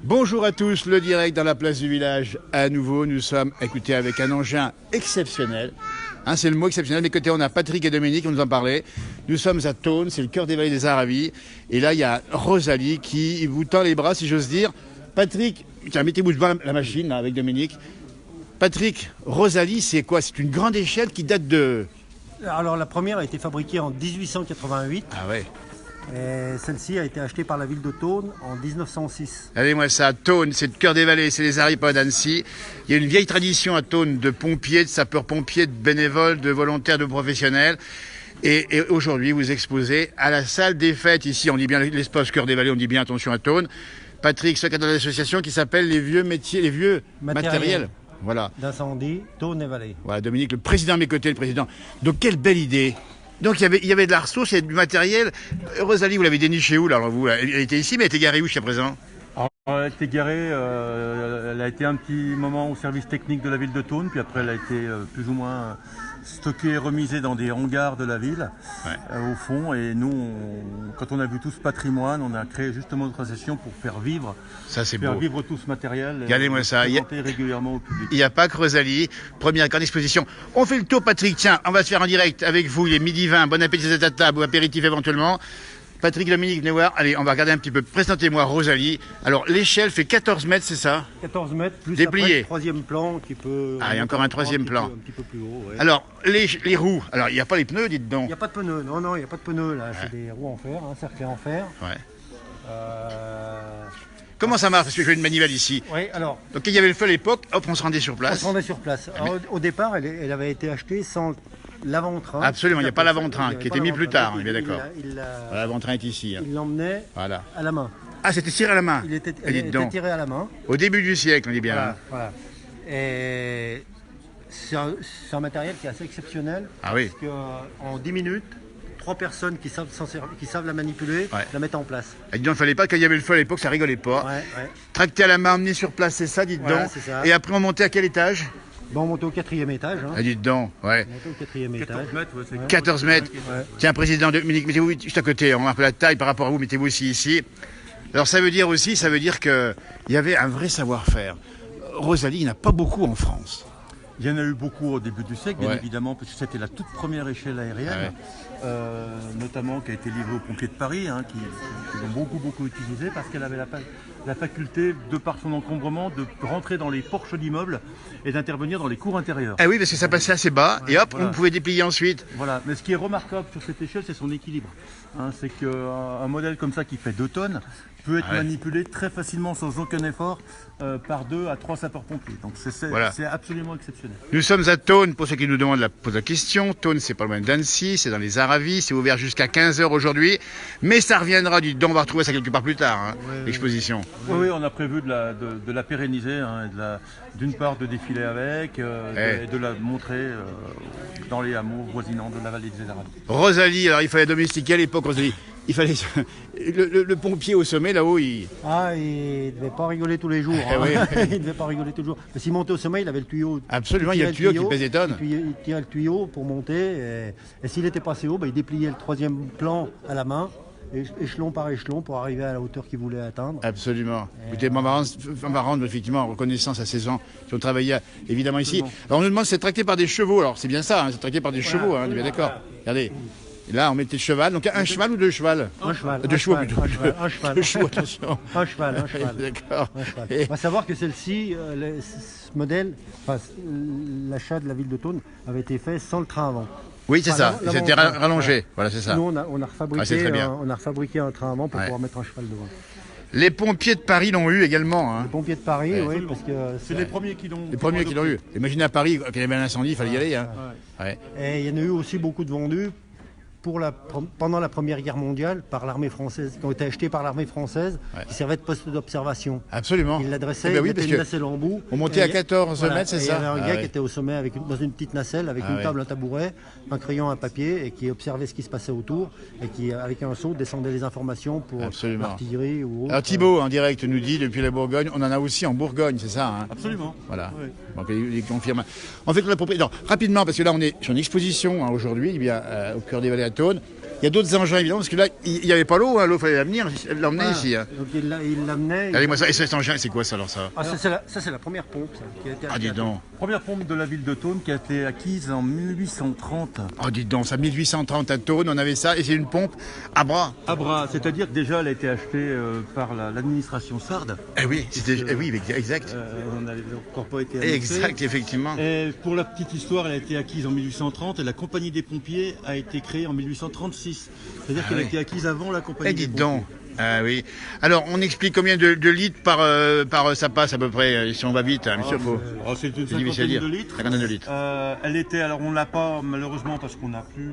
Bonjour à tous, le direct dans la place du village. À nouveau, nous sommes, écoutez, avec un engin exceptionnel. C'est le mot exceptionnel. Mais côté, on a Patrick et Dominique qui nous en parlaient. Nous sommes à Thônes, c'est le cœur des vallées des Aravis. Et là, il y a Rosalie qui vous tend les bras, si j'ose dire. Patrick, tiens, mettez-vous devant la machine là, avec Dominique. Patrick, Rosalie, c'est quoi? C'est une grande échelle qui date de... Alors la première a été fabriquée en 1888. Ah ouais. Et celle-ci a été achetée par la ville de Thônes en 1906. Regardez-moi ça, Thônes, c'est le cœur des vallées, c'est les Aravis, pas d'Annecy. Il y a une vieille tradition à Thônes de pompiers, de sapeurs-pompiers, de bénévoles, de volontaires, de professionnels. Et aujourd'hui, vous exposez à la salle des fêtes, ici, on dit bien l'espace cœur des vallées, on dit bien attention à Thônes. Patrick, secrétaire de l'association qui s'appelle les vieux métiers, les vieux matériels. Voilà. D'incendie, Thônes et Vallée. Voilà, Dominique, le président à mes côtés, le président. Donc, quelle belle idée. Donc, il y avait de la ressource, il y avait du matériel. Rosalie, vous l'avez déniché où, là, alors, vous? Elle était ici, mais elle était garée où jusqu'à présent? Alors, elle était garée, elle a été un petit moment au service technique de la ville de Thônes, puis après elle a été plus ou moins stockée et remisée dans des hangars de la ville, au fond. Et nous, quand on a vu tout ce patrimoine, on a créé justement notre association pour faire vivre, vivre tout ce matériel. Regardez-moi ça. Régulièrement au public. Il n'y a pas que Rosalie, première grande exposition. On fait le tour, Patrick. Tiens, on va se faire en direct avec vous. Il est midi 20. Bon appétit à ta table ou apéritif éventuellement. Patrick, Dominique, venez voir. Allez, on va regarder un petit peu. Présentez-moi Rosalie. Alors, l'échelle fait 14 mètres, c'est ça? 14 mètres, plus déplié. Après, le troisième plan qui peut... Ah, il y a encore un troisième plan. Un petit peu plus haut, ouais. Alors, les roues. Alors, il n'y a pas les pneus, dites donc. Il n'y a pas de pneus. Non, il n'y a pas de pneus, là. C'est des roues en fer, cerclées en fer. Ouais. Comment ça marche? Parce que je fais une manivelle ici. Oui, alors... Donc, il y avait le feu à l'époque, hop, on se rendait sur place. On se rendait sur place. Alors, au départ, elle avait été achetée sans... l'avant-train. Absolument, il n'y a pas l'avant-train qui était mis plus tard, on est bien d'accord. Voilà, l'avant-train est ici. Il l'emmenait à la main. Ah, c'était tiré à la main? Il était tiré à la main. Au début du siècle, on dit bien. Voilà. Et c'est un matériel qui est assez exceptionnel. Ah oui. Parce qu'en 10 minutes, 3 personnes qui savent la manipuler, la mettent en place. Et donc, il ne fallait pas, quand il y avait le feu à l'époque, ça rigolait pas. Tracté à la main, emmené sur place, c'est ça, dites donc. Et après, on montait à quel étage? Bon, on montait au 4e étage. Ah, dites donc, ouais. On montait au 4e étage. 14 mètres, 14 mètres. Tiens, président Dominique, mettez-vous juste à côté, on voit un peu la taille par rapport à vous, mettez-vous aussi ici. Alors, ça veut dire qu'il y avait un vrai savoir-faire. Rosalie, il n'y en a pas beaucoup en France. Il y en a eu beaucoup au début du siècle, bien évidemment, parce que c'était la toute première échelle aérienne, notamment qui a été livrée aux pompiers de Paris, qui l'ont beaucoup utilisée, parce qu'elle avait la faculté, de par son encombrement, de rentrer dans les porches d'immeubles et d'intervenir dans les cours intérieurs. Ah oui, parce que ça passait assez bas, et hop, on pouvait déplier ensuite. Voilà, mais ce qui est remarquable sur cette échelle, c'est son équilibre. C'est qu'un modèle comme ça qui fait 2 tonnes peut être manipulé très facilement sans aucun effort par 2 à 3 sapeurs-pompiers. Donc c'est absolument exceptionnel. Nous sommes à Thônes, pour ceux qui nous demandent posent la question. Thônes, c'est pas loin d'Annecy, c'est dans les Aravis, c'est ouvert jusqu'à 15 h aujourd'hui. Mais ça reviendra, dites donc, on va retrouver ça quelque part plus tard, l'exposition. Oui, on a prévu de la pérenniser, d'une part de défiler avec, et de la montrer dans les hameaux voisinants de la vallée des Aravis. Rosalie, alors il fallait domestiquer à l'époque, Rosalie. Il fallait le pompier au sommet là-haut, il devait pas rigoler tous les jours. Il devait pas rigoler tous les jours. Mais s'il montait au sommet, il avait le tuyau. Absolument, il y a le tuyau qui pèse des tonnes. Il tirait le tuyau pour monter. Et s'il était passé haut, il dépliait le 3e plan à la main, échelon par échelon, pour arriver à la hauteur qu'il voulait atteindre. Absolument. Écoutez, on va rendre effectivement reconnaissance à ces gens qui ont travaillé évidemment ici. Alors on nous demande si c'est tracté par des chevaux. Alors c'est bien ça, c'est tracté par des chevaux, on est bien d'accord. Regardez. Et là, on mettait le cheval. Donc, un cheval ou 2 chevals? Un cheval. 2 chevaux plutôt. Un cheval. 2 chevaux, attention. Un cheval. D'accord. On va savoir que celle-ci, ce modèle, l'achat de la ville de Thônes avait été fait sans le train avant. Oui, c'est ça. C'était rallongé. Voilà, c'est ça. Nous, on a refabriqué un train avant pour pouvoir mettre un cheval devant. Les pompiers de Paris l'ont eu également. Les pompiers de Paris, oui, parce que... C'est les premiers qui l'ont eu. Imaginez à Paris, quand il y avait un incendie, il fallait y aller. Et il y en a eu aussi beaucoup de vendus pendant la Première Guerre mondiale par l'armée française, qui ont été achetés par l'armée française, qui servaient de poste d'observation. Absolument. Ils l'adressaient, ils mettaient une nacelle en bout. On montait à 14 mètres, c'est ça? Il y avait un gars qui était au sommet dans une petite nacelle, avec une table, un tabouret, un crayon, un papier, et qui observait ce qui se passait autour, et qui, avec un seau, descendait les informations pour l'artillerie ou autre. Alors Thibaut, en direct, nous dit, depuis la Bourgogne, on en a aussi en Bourgogne, c'est ça? Absolument. Voilà. Donc, il confirme. En fait, la propriété. Rapidement, parce que là, on est sur une exposition aujourd'hui, au cœur des vallées à Thônes. Il y a d'autres engins évidemment, parce que là, il n'y avait pas l'eau, hein, l'eau, il fallait l'emmener ici. Hein. Donc il l'amenait. Regardez-moi ça, et cet engin, c'est quoi ça alors ça? Ça c'est la première pompe ça, qui a été achetée. Dis donc. Première pompe de la ville de Thônes qui a été acquise en 1830. Dites donc, ça 1830 à Thônes, on avait ça, et c'est une pompe à bras. À bras, c'est-à-dire que déjà elle a été achetée par l'administration sarde. Oui, exact. On n'avait encore pas été annoncé. Exact, effectivement. Et pour la petite histoire, elle a été acquise en 1830 et la compagnie des pompiers a été créée en 1836. C'est-à-dire qu'elle a été acquise avant la compagnie des pompiers. Donc. Ah oui. Alors, on explique combien de litres par ça passe à peu près, si on va vite, hein, monsieur Faux. C'est une cinquantaine de litres. 50 de litres. Elle était, alors on l'a pas malheureusement parce qu'on n'a plus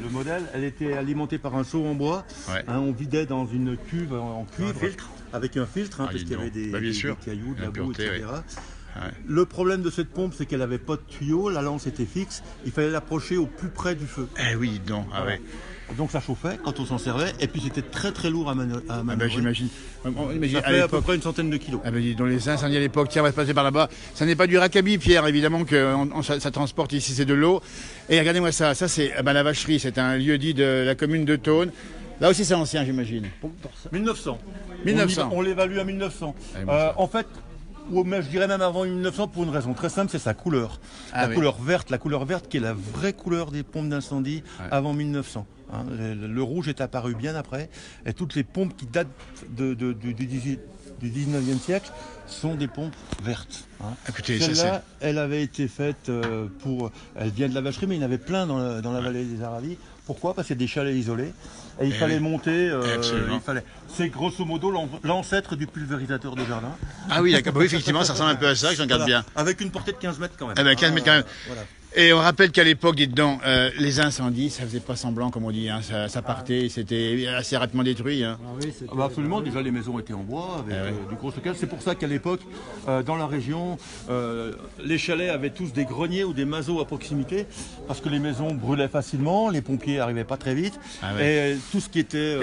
le modèle, elle était alimentée par un seau en bois. Ouais. On vidait dans une cuve en cuivre avec un filtre, parce qu'il y avait des cailloux, de la boue, etc. Ouais. Le problème de cette pompe, c'est qu'elle n'avait pas de tuyau, la lance était fixe, il fallait l'approcher au plus près du feu. Oui, donc, voilà. Donc ça chauffait quand on s'en servait, et puis c'était très très lourd à manœuvrer. J'imagine. Ça fait à peu près une centaine de kilos. Dans les incendies à l'époque, tiens, on va se passer par là-bas. Ça n'est pas du raccabi, Pierre, évidemment que ça transporte ici, c'est de l'eau. Et regardez-moi ça, c'est la vacherie, c'est un lieu dit de la commune de Thônes. Là aussi c'est ancien, j'imagine. 1900. 1900. On l'évalue à 1900. En fait, je dirais même avant 1900 pour une raison très simple, c'est sa couleur. La couleur verte qui est la vraie couleur des pompes d'incendie avant 1900. Le rouge est apparu bien après, et toutes les pompes qui datent du 19e siècle sont des pompes vertes. Celle-là, elle avait été faite elle vient de la vacherie, mais il y en avait plein dans la vallée des Aravis. Pourquoi? Parce qu'il y a des chalets isolés, et il fallait monter, c'est grosso modo l'ancêtre du pulvérisateur de jardin. Ah oui, d'accord, oui, effectivement, ça ressemble un peu à ça, je regarde bien. Avec une portée de 15 mètres quand même. 15 mètres quand même. Voilà. Et on rappelle qu'à l'époque, dites donc, les incendies, ça faisait pas semblant, comme on dit, hein, ça partait, c'était assez rapidement détruit. Hein. Absolument, déjà les maisons étaient en bois, avec du gros stockage. C'est pour ça qu'à l'époque, dans la région, les chalets avaient tous des greniers ou des mazots à proximité, parce que les maisons brûlaient facilement, les pompiers n'arrivaient pas très vite, et tout ce qui était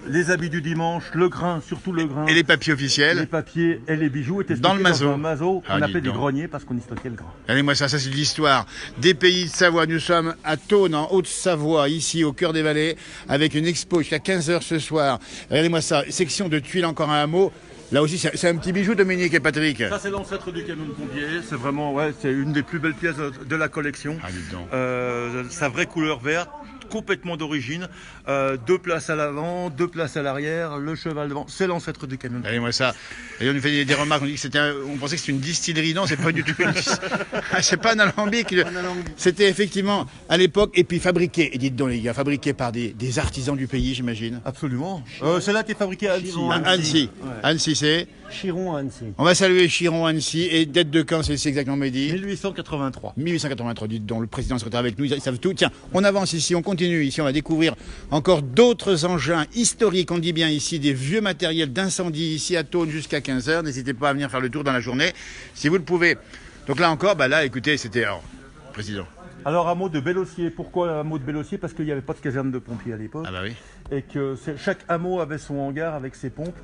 les habits du dimanche, le grain, surtout le grain. Et les papiers officiels. Les papiers et les bijoux étaient stockés dans un mazo qu'on appelait des greniers, parce qu'on y stockait le grain. Regardez-moi ça c'est de l'histoire des pays de Savoie. Nous sommes à Thônes, en Haute-Savoie, ici au cœur des vallées, avec une expo jusqu'à 15h ce soir. Regardez-moi ça, section de tuiles, encore un hameau. Là aussi, c'est un petit bijou, Dominique et Patrick. Ça, c'est l'ancêtre du camion de pompier. C'est vraiment, c'est une des plus belles pièces de la collection. Sa vraie couleur verte, complètement d'origine. 2 places à l'avant, 2 places à l'arrière, le cheval devant. C'est l'ancêtre du camion de pompier. Regardez-moi ça. Et on nous fait des remarques, on dit que on pensait que c'était une distillerie. Non, c'est pas du tout. C'est pas un alambic. C'était effectivement à l'époque, et puis fabriqué. Et dites donc les gars, fabriqué par des artisans du pays, j'imagine. Absolument. Celle-là a été fabriquée à Annecy. Annecy. Annecy, c'est Chiron à Annecy. On va saluer Chiron à Annecy. Et date de quand c'est exactement, Mehdi? 1883. 1883, dites donc, le président secrétaire avec nous, ils savent tout. Tiens, on avance ici, on continue ici, on va découvrir encore d'autres engins historiques, on dit bien ici, des vieux matériels d'incendie ici à Thônes jusqu'à 15h. N'hésitez pas à venir faire le tour dans la journée, si vous le pouvez. Donc là encore, là, écoutez, c'était... Alors, président. Alors, hameau de Bellossier. pourquoi hameau de Bellossier? Parce qu'il n'y avait pas de caserne de pompiers à l'époque. Et que chaque hameau avait son hangar avec ses pompes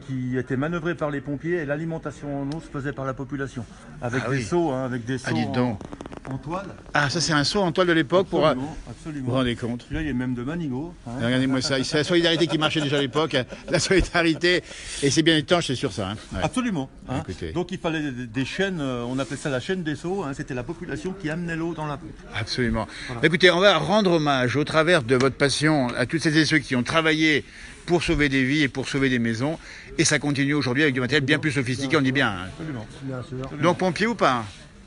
qui étaient manœuvrées par les pompiers, et l'alimentation en eau se faisait par la population. Avec des seaux, avec des seaux en toile. Ah, ça c'est un seau en toile de l'époque pour... Absolument. Vous vous rendez compte? Là, il y a même de Manigot. Regardez-moi ça, c'est la solidarité qui marchait déjà à l'époque, la solidarité, et c'est bien étanche, c'est sûr ça. Hein. Absolument. Donc il fallait des chaînes, on appelait ça la chaîne des seaux, c'était la population qui amenait l'eau dans la pompe. Absolument. Écoutez, on va rendre hommage au travers de votre passion à toutes celles et ceux qui ont travaillé pour sauver des vies et pour sauver des maisons, et ça continue aujourd'hui avec du matériel bien plus sophistiqué, on dit bien. Hein. Absolument. Bien sûr. Donc pompier ou pas?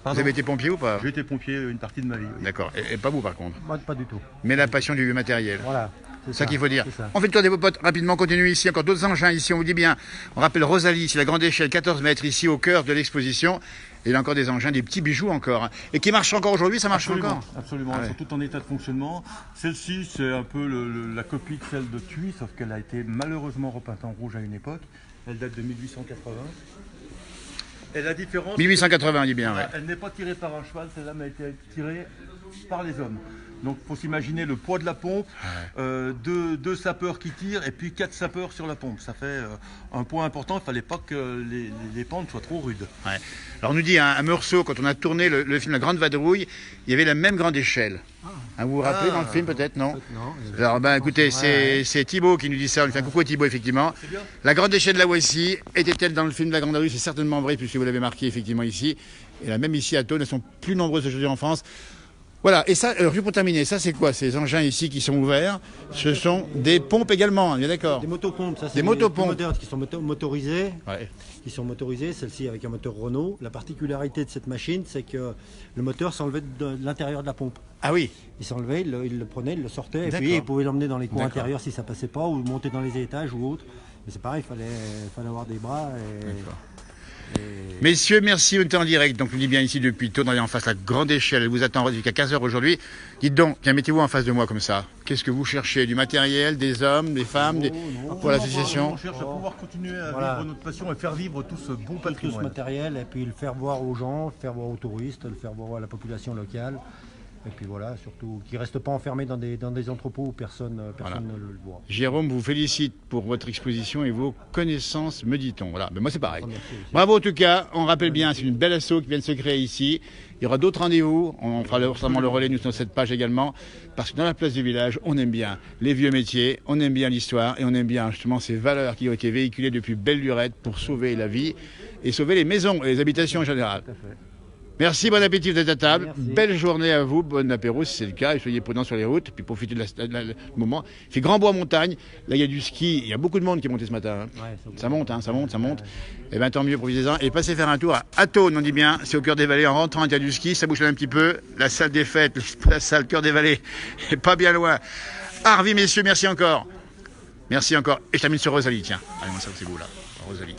Vous avez été pompier ou pas? J'ai été pompier une partie de ma vie. Oui. D'accord. Et pas vous par contre? Moi, pas du tout. Mais la passion du matériel. Voilà. C'est ça qu'il faut dire. On fait le tour des popotes rapidement, on continue ici. Encore d'autres engins ici, on vous dit bien. On rappelle Rosalie, c'est la grande échelle, 14 mètres ici au cœur de l'exposition. Et là encore des engins, des petits bijoux encore. Hein. Et qui marchent encore aujourd'hui, ça marche encore? Absolument, elles sont toutes en état de fonctionnement. Celle-ci, c'est un peu la copie de celle de Thuy, sauf qu'elle a été malheureusement repeinte en rouge à une époque. Elle date de 1880. Et la différence... 1880, on dit bien, Elle n'est pas tirée par un cheval, celle-là a été tirée par les hommes. Donc il faut s'imaginer le poids de la pompe, deux sapeurs qui tirent et puis 4 sapeurs sur la pompe. Ça fait un poids important, il ne fallait pas que les pentes soient trop rudes. Ouais. Alors on nous dit à Meursault, quand on a tourné le film La Grande Vadrouille, il y avait la même grande échelle. Vous vous rappelez dans le film peut-être, non? Alors écoutez, c'est Thibaut qui nous dit ça, on lui fait un coucou à Thibaut effectivement. La grande échelle la voici, était-elle dans le film de La Grande Vadrouille? C'est certainement vrai puisque vous l'avez marqué effectivement ici. Et la même ici à Thônes, elles sont plus nombreuses aujourd'hui en France. Voilà, et ça, juste pour terminer, ça c'est quoi? Ces engins ici qui sont ouverts, ce sont des pompes également, on est d'accord? Des motopompes, ça c'est des motopompes moteurs qui sont motorisés. Ouais. Qui sont motorisés, celle-ci avec un moteur Renault. La particularité de cette machine, c'est que le moteur s'enlevait de l'intérieur de la pompe. Ah oui. Il s'enlevait, il le prenait, il le sortait, et puis il pouvait l'emmener dans les cours intérieurs si ça passait pas, ou monter dans les étages ou autre. Mais c'est pareil, il fallait avoir des bras. Messieurs, merci, on était en direct. Donc, on dit bien ici depuis Thônes, on est en face, la grande échelle. Elle vous attend jusqu'à 15h aujourd'hui. Dites donc, tiens, mettez-vous en face de moi comme ça. Qu'est-ce que vous cherchez? Du matériel, des hommes, des femmes, pour l'association? On cherche à pouvoir continuer à vivre notre passion et faire vivre tout ce bon patrimoine. Tout ce matériel, et puis le faire voir aux gens, le faire voir aux touristes, le faire voir à la population locale. Et puis voilà, surtout qu'ils ne restent pas enfermés dans des entrepôts où personne ne le voit. Jérôme vous félicite pour votre exposition et vos connaissances, me dit-on. Voilà, mais moi c'est pareil. Bravo en tout cas, on rappelle bien, c'est une belle asso qui vient de se créer ici. Il y aura d'autres rendez-vous, on fera certainement le relais nous sur cette page également, parce que dans la place du village, on aime bien les vieux métiers, on aime bien l'histoire et on aime bien justement ces valeurs qui ont été véhiculées depuis belle lurette pour sauver la vie et sauver les maisons et les habitations en général. Tout à fait. Merci, bon appétit, vous êtes à table. Merci. Belle journée à vous, bon apéro si c'est le cas, et soyez prudents sur les routes, puis profitez du moment. Il fait grand beau en montagne, là il y a du ski, il y a beaucoup de monde qui est monté ce matin. Hein. Ouais, ça monte, ça monte. Et bien tant mieux, profitez-en. Et passez faire un tour à Thônes, on dit bien, c'est au cœur des vallées, en rentrant, il y a du ski, ça bouge un petit peu. La salle des fêtes, la salle cœur des vallées, est pas bien loin. Harvey, messieurs, merci encore. Merci encore. Et je termine sur Rosalie, tiens. Allez, moi ça c'est vous là, Rosalie.